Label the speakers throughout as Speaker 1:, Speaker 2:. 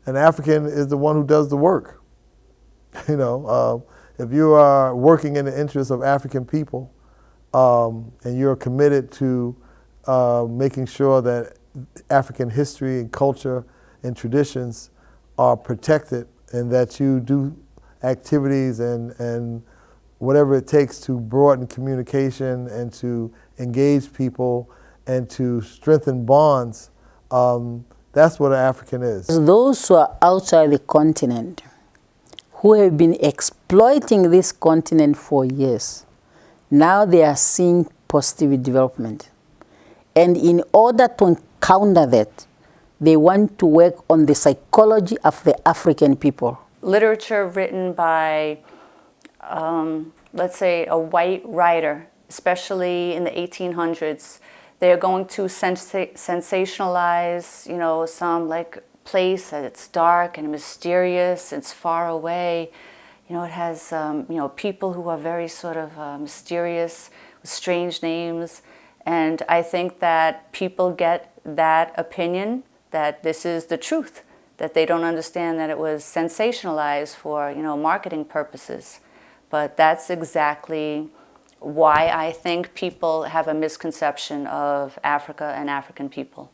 Speaker 1: an African is the one who does the work. If you are working in the interests of African people and you're committed to making sure that African history and culture and traditions are protected, and that you do activities and whatever it takes to broaden communication and to engage people and to strengthen bonds, that's what an African is.
Speaker 2: Those who are outside the continent, who have been exploiting this continent for years, now they are seeing positive development. And in order to counter that, they want to work on the psychology of the African people.
Speaker 3: Literature written by, let's say, a white writer, especially in the 1800s, they're going to sensationalize, some like place that it's dark and mysterious, it's far away. It has, people who are very sort of mysterious, with strange names. And I think that people get that opinion that this is the truth, that they don't understand that it was sensationalized for, marketing purposes. But that's exactly why I think people have a misconception of Africa and African people.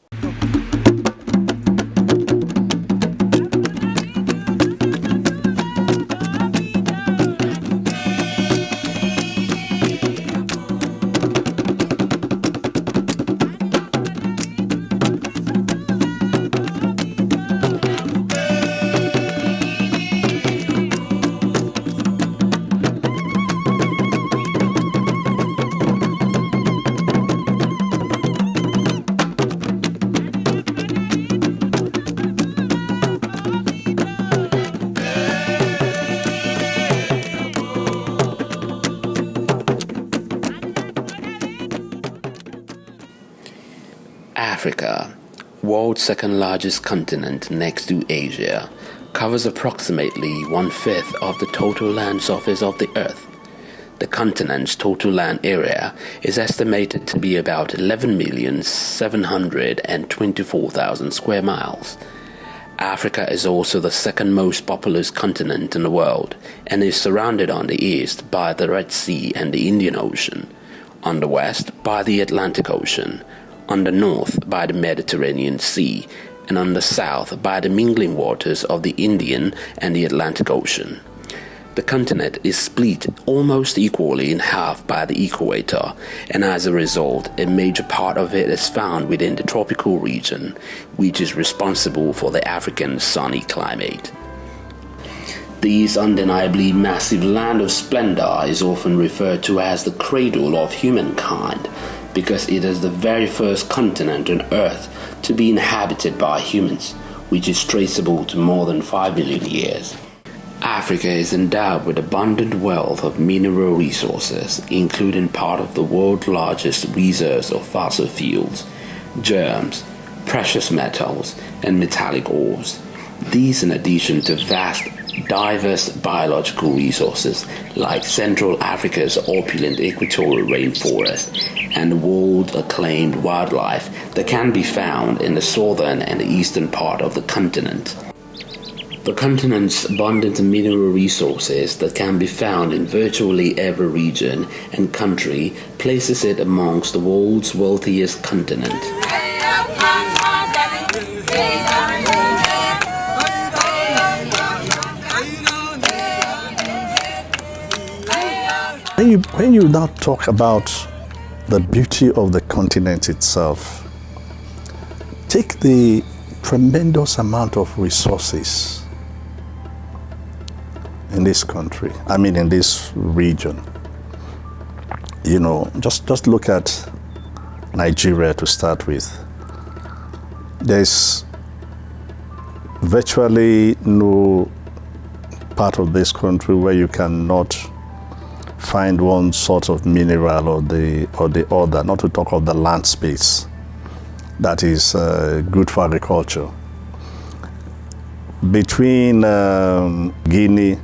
Speaker 4: Africa, world's second largest continent next to Asia, covers approximately 1/5 of the total land surface of the Earth. The continent's total land area is estimated to be about 11,724,000 square miles. Africa is also the second most populous continent in the world and is surrounded on the east by the Red Sea and the Indian Ocean, on the west by the Atlantic Ocean, on the north by the Mediterranean Sea, and on the south by the mingling waters of the Indian and the Atlantic Ocean. The continent is split almost equally in half by the equator, and as a result, a major part of it is found within the tropical region, which is responsible for the African sunny climate. This undeniably massive land of splendor is often referred to as the cradle of humankind, because it is the very first continent on Earth to be inhabited by humans, which is traceable to more than 5 million years. Africa is endowed with abundant wealth of mineral resources, including part of the world's largest reserves of fossil fuels, germs, precious metals, and metallic ores. These in addition to vast, diverse biological resources like Central Africa's opulent equatorial rainforest and world-acclaimed wildlife that can be found in the southern and the eastern part of the continent. The continent's abundant mineral resources that can be found in virtually every region and country places it amongst the world's wealthiest continent.
Speaker 5: When you now talk about the beauty of the continent itself, take the tremendous amount of resources in this country, in this region. Just look at Nigeria to start with. There's virtually no part of this country where you cannot find one sort of mineral or the other, not to talk of the land space that is good for agriculture. Between Guinea,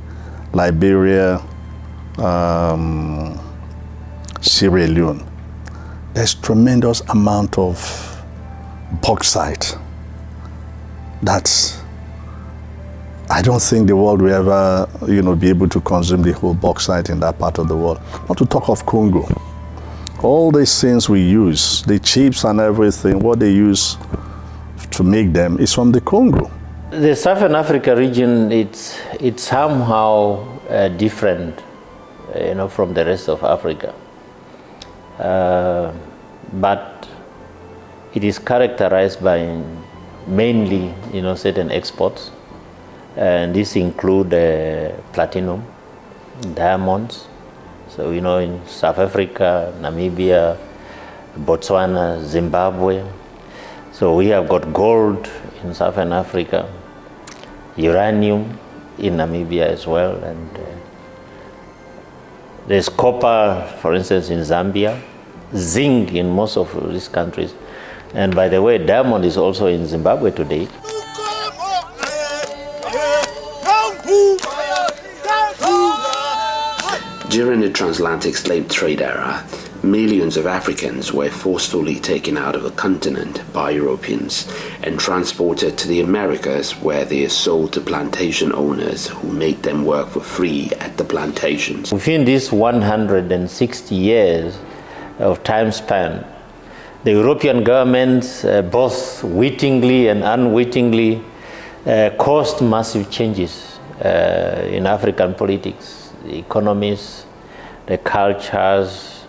Speaker 5: Liberia, Sierra Leone, there's tremendous amount of bauxite that I don't think the world will ever, be able to consume the whole bauxite in that part of the world. Not to talk of Congo. All these things we use, the chips and everything, what they use to make them is from the Congo.
Speaker 6: The Southern Africa region, it's somehow different, from the rest of Africa. But it is characterized by mainly, certain exports. And this include platinum, diamonds. So, in South Africa, Namibia, Botswana, Zimbabwe. So we have got gold in Southern Africa, uranium in Namibia as well, and there's copper, for instance, in Zambia, zinc in most of these countries. And by the way, diamond is also in Zimbabwe today.
Speaker 4: During the transatlantic slave trade era, millions of Africans were forcefully taken out of the continent by Europeans and transported to the Americas, where they are sold to plantation owners who made them work for free at the plantations.
Speaker 6: Within these 160 years of time span, the European governments, both wittingly and unwittingly, caused massive changes in African politics, the economies, the cultures,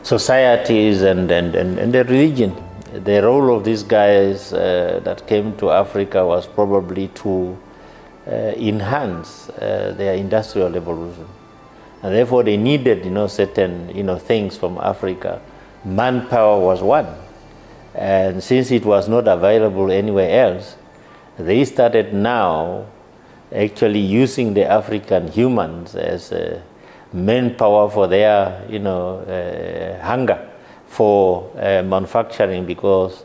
Speaker 6: societies, and the religion. The role of these guys that came to Africa was probably to enhance their industrial revolution. And therefore they needed, certain, things from Africa. Manpower was one. And since it was not available anywhere else, they started now actually using the African humans as manpower for their, hunger for manufacturing, because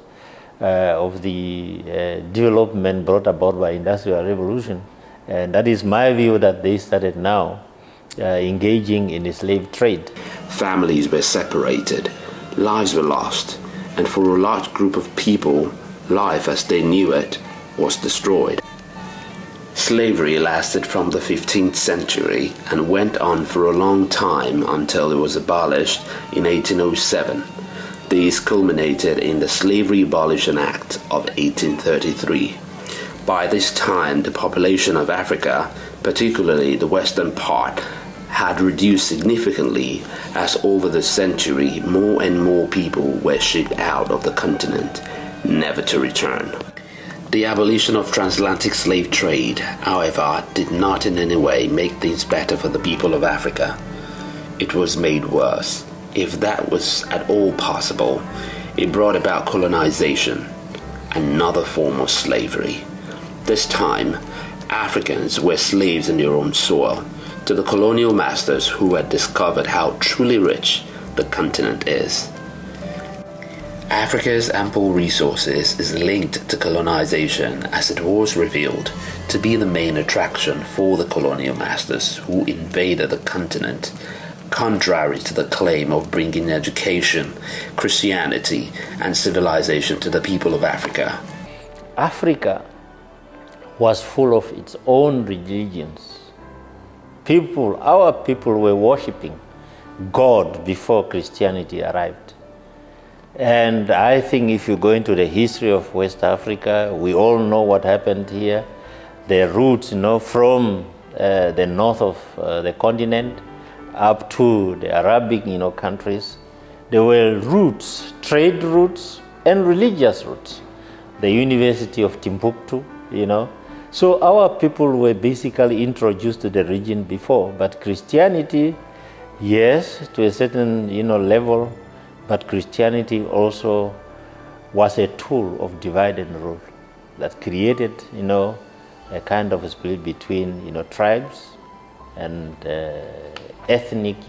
Speaker 6: of the development brought about by industrial revolution. And that is my view, that they started now engaging in the slave trade.
Speaker 4: Families were separated, lives were lost, and for a large group of people, life as they knew it was destroyed. Slavery lasted from the 15th century and went on for a long time until it was abolished in 1807. These culminated in the Slavery Abolition Act of 1833. By this time, the population of Africa, particularly the western part, had reduced significantly, as over the century more and more people were shipped out of the continent, never to return. The abolition of transatlantic slave trade, however, did not in any way make things better for the people of Africa. It was made worse. If that was at all possible, it brought about colonization, another form of slavery. This time, Africans were slaves in their own soil to the colonial masters who had discovered how truly rich the continent is. Africa's ample resources is linked to colonization, as it was revealed to be the main attraction for the colonial masters who invaded the continent, contrary to the claim of bringing education, Christianity, and civilization to the people of Africa.
Speaker 6: Africa was full of its own religions. Our people were worshipping God before Christianity arrived. And I think if you go into the history of West Africa, we all know what happened here. The roots, from the north of the continent up to the Arabic, countries, there were roots, trade routes and religious routes. The University of Timbuktu, So our people were basically introduced to the region before, but Christianity, yes, to a certain, level, but Christianity also was a tool of divide and rule that created, a kind of a split between, tribes and ethnic,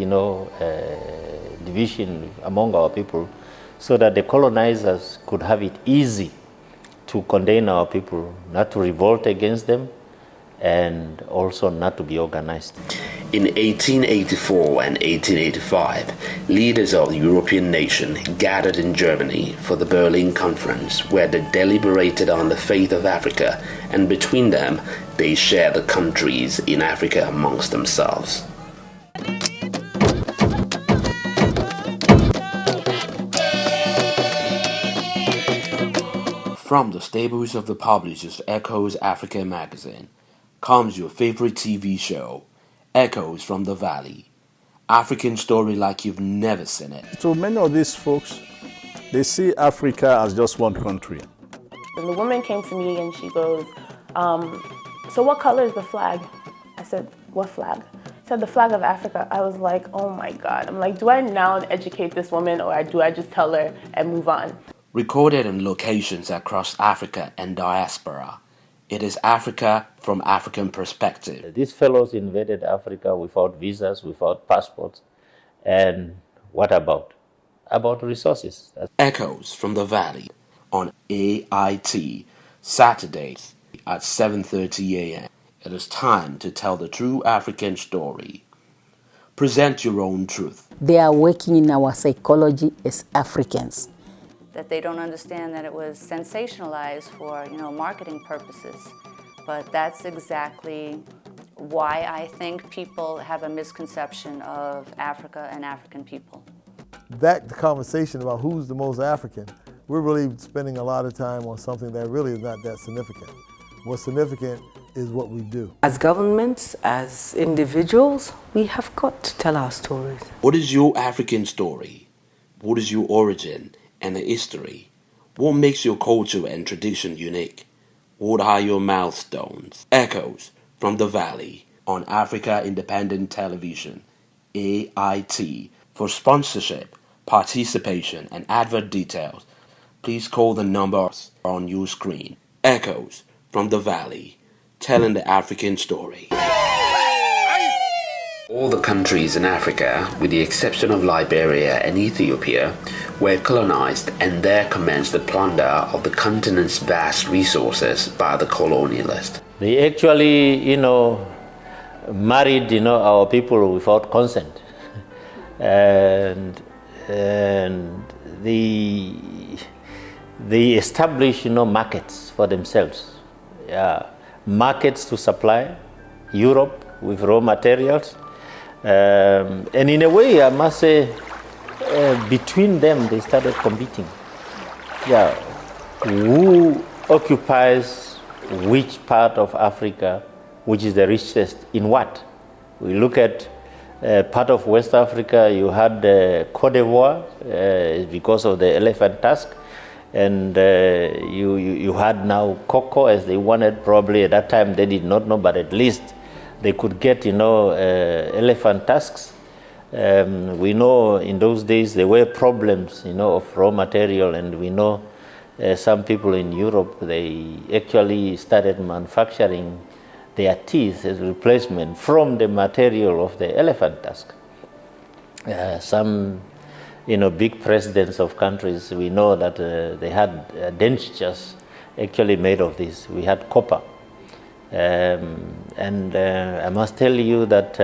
Speaker 6: division among our people, so that the colonizers could have it easy to contain our people, not to revolt against them, and also not to be organized.
Speaker 4: In 1884 and 1885, leaders of the European nation gathered in Germany for the Berlin Conference, where they deliberated on the fate of Africa, and between them, they shared the countries in Africa amongst themselves. From the stables of the publishers Echoes Africa magazine comes your favorite TV show, Echoes from the Valley. African story like you've never seen it.
Speaker 5: So many of these folks, they see Africa as just one country.
Speaker 7: And the woman came to me and she goes, so what color is the flag? I said, what flag? She said, the flag of Africa. I was like, oh my God. I'm like, do I now educate this woman or do I just tell her and move on?
Speaker 4: Recorded in locations across Africa and diaspora, it is Africa from African perspective.
Speaker 6: These fellows invaded Africa without visas, without passports. And what about? About resources.
Speaker 4: Echoes from the Valley on AIT, Saturdays at 7:30 a.m. It is time to tell the true African story. Present your own truth.
Speaker 2: They are working in our psychology as Africans.
Speaker 3: That they don't understand that it was sensationalized for, marketing purposes. But that's exactly why I think people have a misconception of Africa and African people.
Speaker 1: That conversation about who's the most African, we're really spending a lot of time on something that really is not that significant. What's significant is what we do.
Speaker 8: As governments, as individuals, we have got to tell our stories.
Speaker 4: What is your African story? What is your origin and the history? What makes your culture and tradition unique? What are your milestones? Echoes from the Valley on Africa Independent Television, AIT. For sponsorship, participation, and advert details, please call the numbers on your screen. Echoes from the Valley, telling the African story. All the countries in Africa, with the exception of Liberia and Ethiopia, were colonized and there commenced the plunder of the continent's vast resources by the colonialists.
Speaker 6: They actually, married, our people without consent. And they establish, markets for themselves. Yeah, markets to supply Europe with raw materials. And in a way, I must say, between them, they started competing. Yeah, who occupies which part of Africa, which is the richest in what? We look at part of West Africa, you had Cote d'Ivoire because of the elephant tusk, and you had now cocoa as they wanted. Probably at that time they did not know, but at least they could get, elephant tusks. We know in those days there were problems, of raw material, and we know some people in Europe, they actually started manufacturing their teeth as replacement from the material of the elephant tusk. Some, big presidents of countries, we know that they had dentures actually made of this. We had copper. And I must tell you that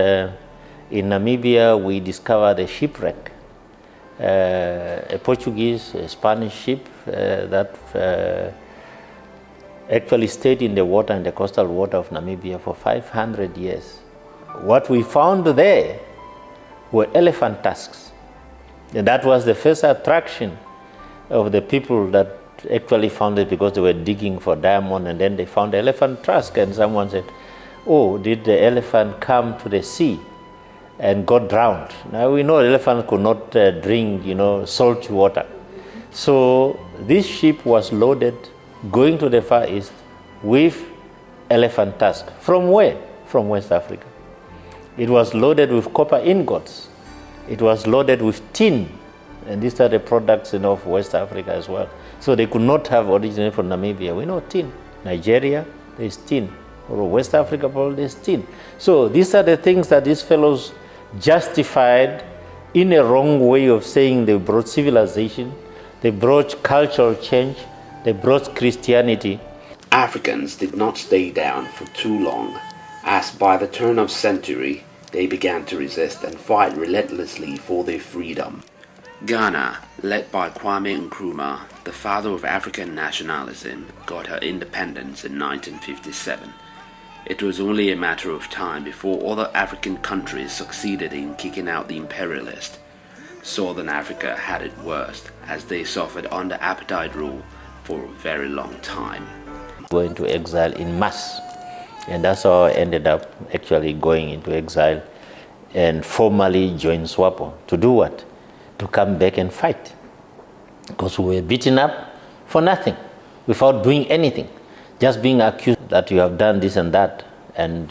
Speaker 6: in Namibia we discovered a shipwreck, a Portuguese, a Spanish ship that actually stayed in the water, in the coastal water of Namibia for 500 years. What we found there were elephant tusks. And that was the first attraction of the people that actually found it, because they were digging for diamond, and then they found elephant tusk, and someone said, oh, did the elephant come to the sea and got drowned? Now we know elephants could not drink, salt water. So this ship was loaded, going to the Far East with elephant tusk. From where? From West Africa. It was loaded with copper ingots. It was loaded with tin. And these are the products of West Africa as well. So they could not have originated from Namibia. We know tin. Nigeria, there's tin. Or West Africa, probably there's tin. So these are the things that these fellows justified in a wrong way of saying they brought civilization, they brought cultural change, they brought Christianity.
Speaker 4: Africans did not stay down for too long, as by the turn of century, they began to resist and fight relentlessly for their freedom. Ghana, led by Kwame Nkrumah, the father of African nationalism, got her independence in 1957. It was only a matter of time before other African countries succeeded in kicking out the imperialists. Southern Africa had it worst, as they suffered under apartheid rule for a very long time.
Speaker 6: Going to exile in mass, and that's how I ended up actually going into exile and formally joined SWAPO. To do what? To come back and fight, because we were beaten up for nothing, without doing anything, just being accused that you have done this and that, and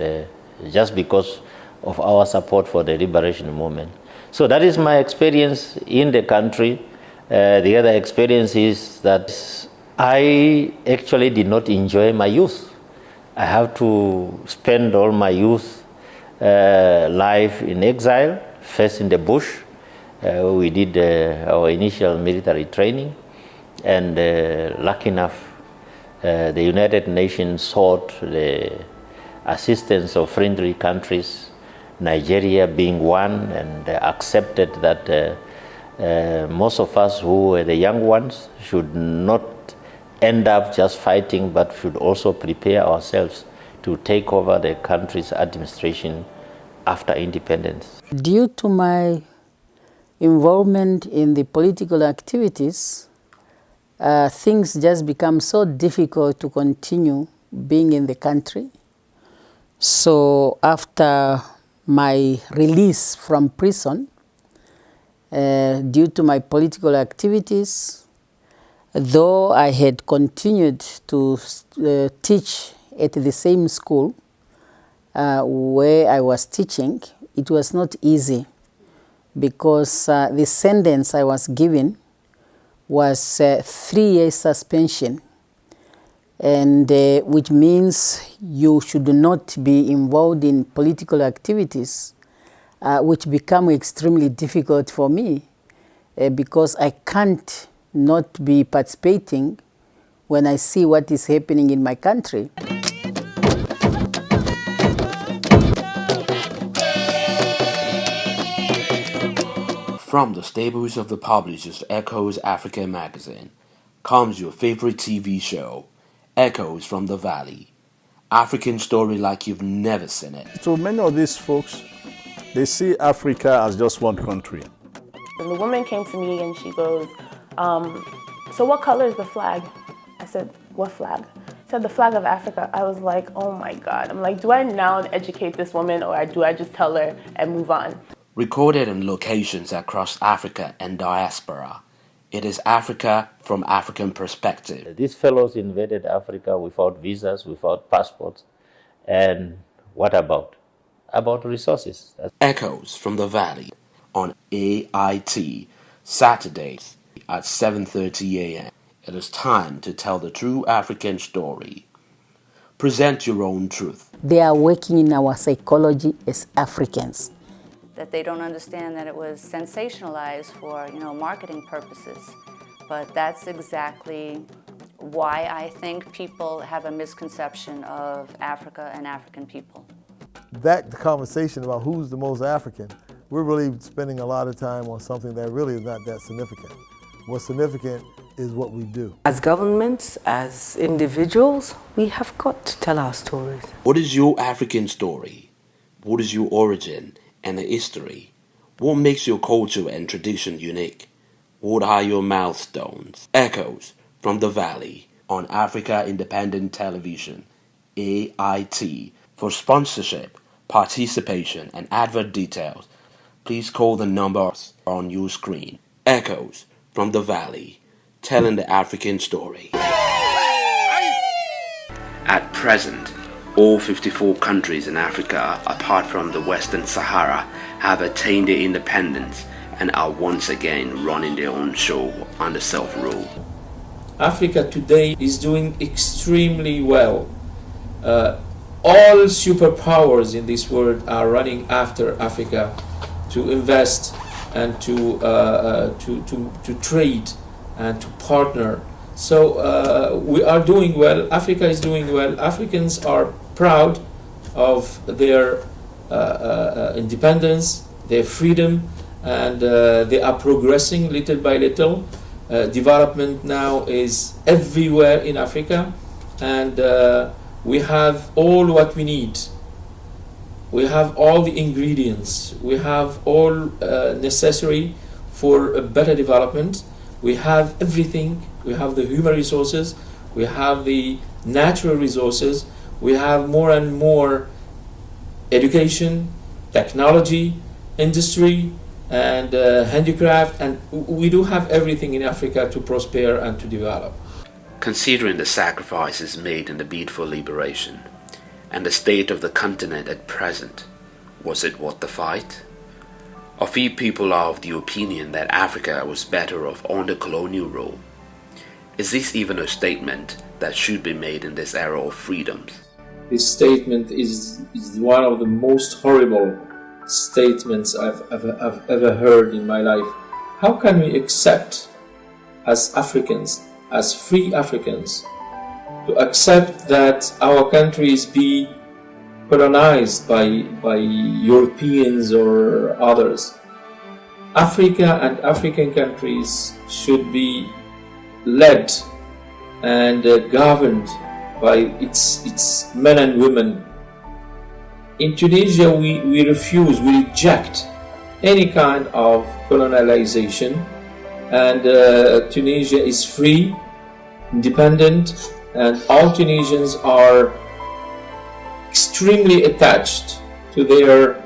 Speaker 6: just because of our support for the liberation movement. So that is my experience in the country. The other experience is that I actually did not enjoy my youth. I have to spend all my youth life in exile, first in the bush. We did our initial military training, and lucky enough, the United Nations sought the assistance of friendly countries, Nigeria being one, and accepted that most of us who were the young ones should not end up just fighting, but should also prepare ourselves to take over the country's administration after independence.
Speaker 2: Due to my involvement in the political activities, things just become so difficult to continue being in the country. So after my release from prison, due to my political activities, though I had continued to teach at the same school where I was teaching, it was not easy, because the sentence I was given was 3 years suspension, and which means you should not be involved in political activities, which become extremely difficult for me because I can't not be participating when I see what is happening in my country.
Speaker 4: From the stables of the publishers Echoes Africa magazine comes your favorite TV show, Echoes from the Valley. African story like you've never seen it.
Speaker 5: So many of these folks, they see Africa as just one country.
Speaker 7: And the woman came to me and she goes, so what color is the flag? I said, what flag? She said, the flag of Africa. I was like, oh my God. I'm like, do I now educate this woman, or do I just tell her and move on?
Speaker 4: Recorded in locations across Africa and diaspora, it is Africa from African perspective.
Speaker 6: These fellows invaded Africa without visas, without passports, and what about? About resources.
Speaker 4: Echoes from the Valley on AIT, Saturdays at 7:30 a.m. It is time to tell the true African story. Present your own truth.
Speaker 2: They are working in our psychology as Africans.
Speaker 3: That they don't understand that it was sensationalized for, marketing purposes. But that's exactly why I think people have a misconception of Africa and African people.
Speaker 1: That conversation about who's the most African, we're really spending a lot of time on something that really is not that significant. What's significant is what we do.
Speaker 8: As governments, as individuals, we have got to tell our stories.
Speaker 4: What is your African story? What is your origin and the history? What makes your culture and tradition unique? What are your milestones? Echoes from the Valley on Africa Independent Television, AIT. For sponsorship, participation, and advert details, please call the numbers on your screen. Echoes from the Valley, telling the African story. At present, all 54 countries in Africa, apart from the Western Sahara, have attained their independence and are once again running their own show under self-rule.
Speaker 9: Africa today is doing extremely well. All superpowers in this world are running after Africa to invest and to trade and to partner. So we are doing well. Africa is doing well. Africans are proud of their independence, their freedom, and they are progressing little by little. Development now is everywhere in Africa, and we have all what we need. We have all the ingredients. We have all necessary for a better development. We have everything. We have the human resources. We have the natural resources. We have more and more education, technology, industry, and handicraft, and we do have everything in Africa to prosper and to develop.
Speaker 4: Considering the sacrifices made in the bid for liberation and the state of the continent at present, was it worth the fight? A few people are of the opinion that Africa was better off under colonial rule. Is this even a statement that should be made in this era of freedoms?
Speaker 9: This statement is one of the most horrible statements I've ever heard in my life. How can we accept, as Africans, as free Africans, to accept that our countries be colonized by Europeans or others? Africa and African countries should be led and governed by its men and women. In Tunisia, we refuse, we reject any kind of colonialization, and Tunisia is free, independent, and all Tunisians are extremely attached to their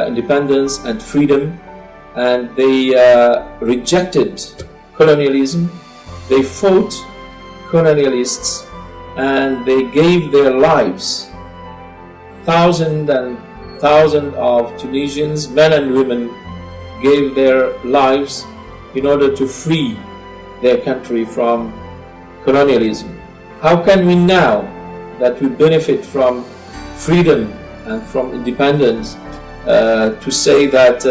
Speaker 9: independence and freedom, and they rejected colonialism. They fought colonialists, and they gave their lives. Thousands and thousands of Tunisians, men and women, gave their lives in order to free their country from colonialism. How can we now, that we benefit from freedom and from independence, to say that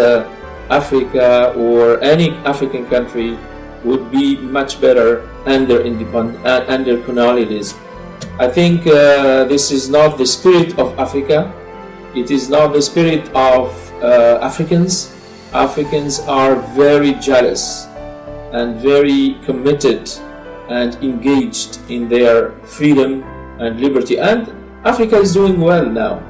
Speaker 9: Africa or any African country would be much better under colonialism? I think this is not the spirit of Africa. It is not the spirit of Africans. Africans are very jealous and very committed and engaged in their freedom and liberty. And Africa is doing well now.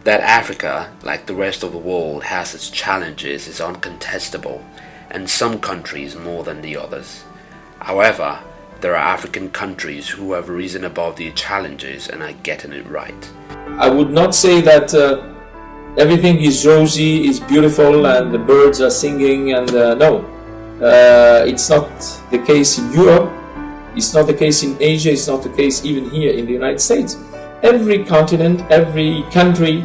Speaker 4: That Africa, like the rest of the world, has its challenges is uncontestable, and some countries more than the others. However, there are African countries who have risen above the challenges and are getting it right.
Speaker 9: I would not say that everything is rosy, is beautiful, and the birds are singing, and no. It's not the case in Europe, it's not the case in Asia, it's not the case even here in the United States. Every continent, every country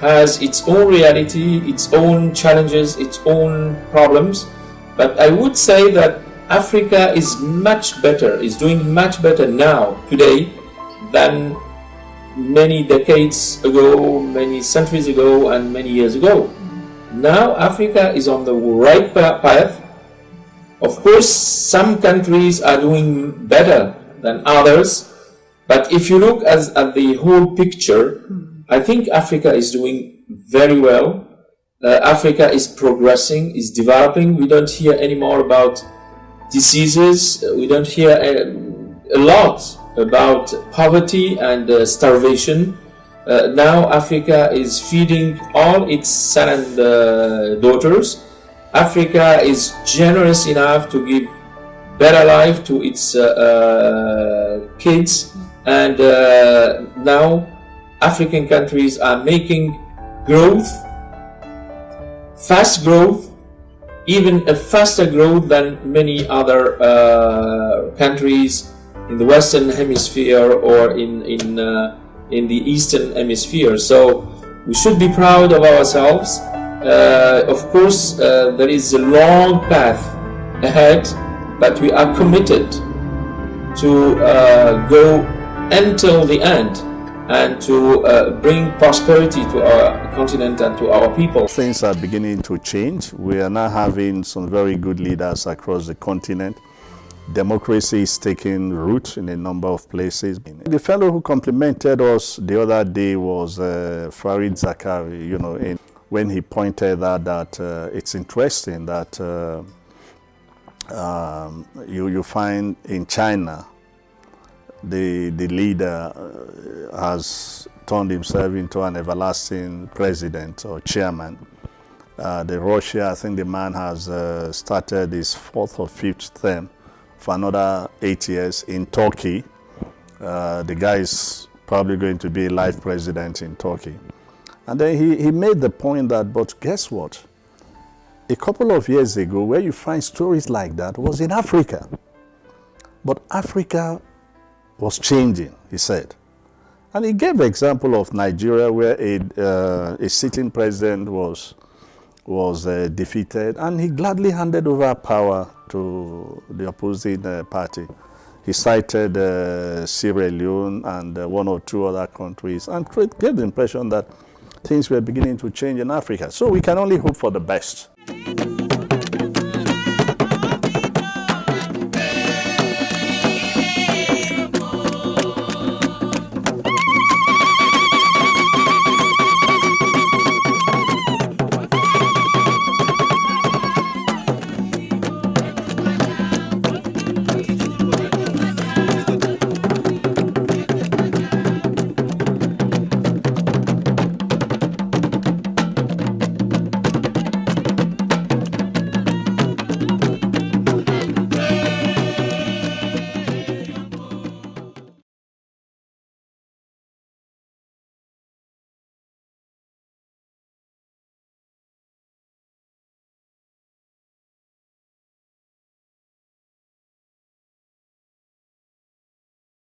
Speaker 9: has its own reality, its own challenges, its own problems. But I would say that Africa is much better, is doing much better now, today, than many decades ago, many centuries ago, and many years ago. Now Africa is on the right path. Of course, some countries are doing better than others, but if you look at the whole picture, I think Africa is doing very well. Africa is progressing, is developing. We don't hear anymore about diseases. We don't hear a lot about poverty and starvation. Now Africa is feeding all its sons and daughters. Africa is generous enough to give better life to its kids, and now African countries are making growth, fast growth, even a faster growth than many other countries in the Western Hemisphere or in the Eastern Hemisphere. So we should be proud of ourselves. Of course, there is a long path ahead, but we are committed to go until the end and to bring prosperity to our continent and to our people.
Speaker 5: Things are beginning to change. We are now having some very good leaders across the continent Democracy is taking root in a number of places. The fellow who complimented us the other day was Farid Zakari, you know, when he pointed out that it's interesting that you find in China, the leader has turned himself into an everlasting president or chairman. The Russia, I think the man has started his 4th or 5th term for another 8 years. In Turkey, the guy is probably going to be life president in Turkey. And then he made the point that, but guess what? A couple of years ago, where you find stories like that was in Africa. But Africa was changing, he said. And he gave the example of Nigeria, where a sitting president was defeated, and he gladly handed over power to the opposing party. He cited Sierra Leone and 1 or 2 other countries, and gave the impression that things were beginning to change in Africa. So we can only hope for the best.